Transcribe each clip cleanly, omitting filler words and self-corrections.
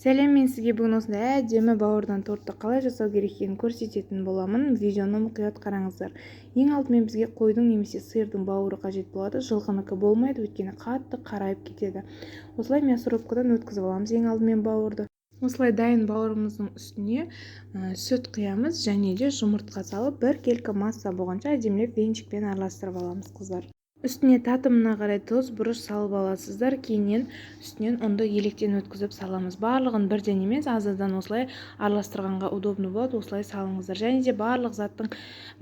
Сәлем, мен сізге бүгін осындай әдемі бауырдан тортты қалай жасау керек екенін көрсететін боламын. Видеоны мұқият қараңыздар. Ең алдымен бізге қойдың немесе сиырдың бауыры қажет болады. Жылқыныкі болмайды, өйткені қатты қарайып кетеді. Осылай мясорубкадан өткізіп аламыз ең алдымен бауырды. Осылай дайын бауырымыздың үстіне сүт құямыз және де жұмыртқа салып, бір келкі масса болғанша әдемілеп венчикпен араластырып аламыз, қыздар. Үстіне татымына қарай тұз, бұрыш салып аласыздар. Кейіннен үстінен ұнды електен өткізіп саламыз. Барлығын бірден емес, аздан осылай араластырғанға удобны болады. Осылай салыңыздар. Және де барлық заттың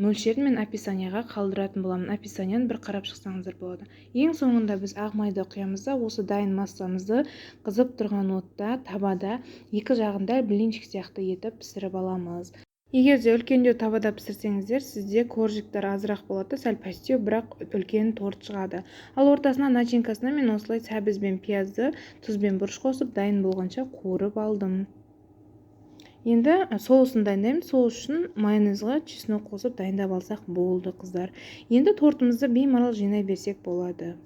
мөлшерін мен описанияға қалдыратын боламын. Описанияны бір қарап шықсаңыздар болады. Ең соңында біз ақ майды құямыз да осы дайын массамызды қызып тұрған отта, табада екі жағында блинчик сияқты етіп пісіріп аламыз. Егер де үлкендеу табада пісірсеңіздер, сізде коржиктар азырақ болады, сәл пәстеу, бірақ үлкен торт шығады. Ал ортасына начинкасына мен осылай сәбіз бен пиязды тұзбен бұрыш қосып дайын болғанша қуырып алдым. Енді соусын дайындаймыз. Сол үшін майонезға чеснок қосып дайындап алсақ болды, қыздар. Енді тортымызды беймарал жинай берсек болады.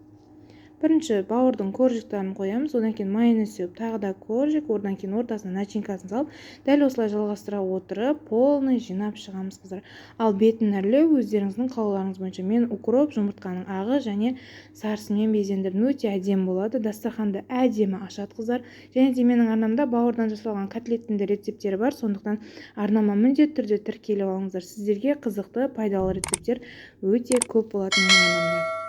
Бірінші бауырдың коржиктарын қоямыз, одан кейін майонез сеуіп, тағы да коржик, одан кейін ортасына начинкасын салып, дәл осылай жалғастыра отырып, полный жинап шығамыз, қыздар. Ал бетін әрлеу өздеріңіздің қалауларыңыз бойынша. Мен укроп, жұмыртқаның ағы және сарысымен безендірдім. Өте әдемі болады, дастарханды әдемі ашады, қыздар. Және де менің арнамда бауырдан жасалған котлеттің де рецептері бар, сондықтан арнама міндетті түрде тіркеліп алыңыздар. Сіздерге қызықты, пайдалы рецепттер өте көп болады менің арнамда.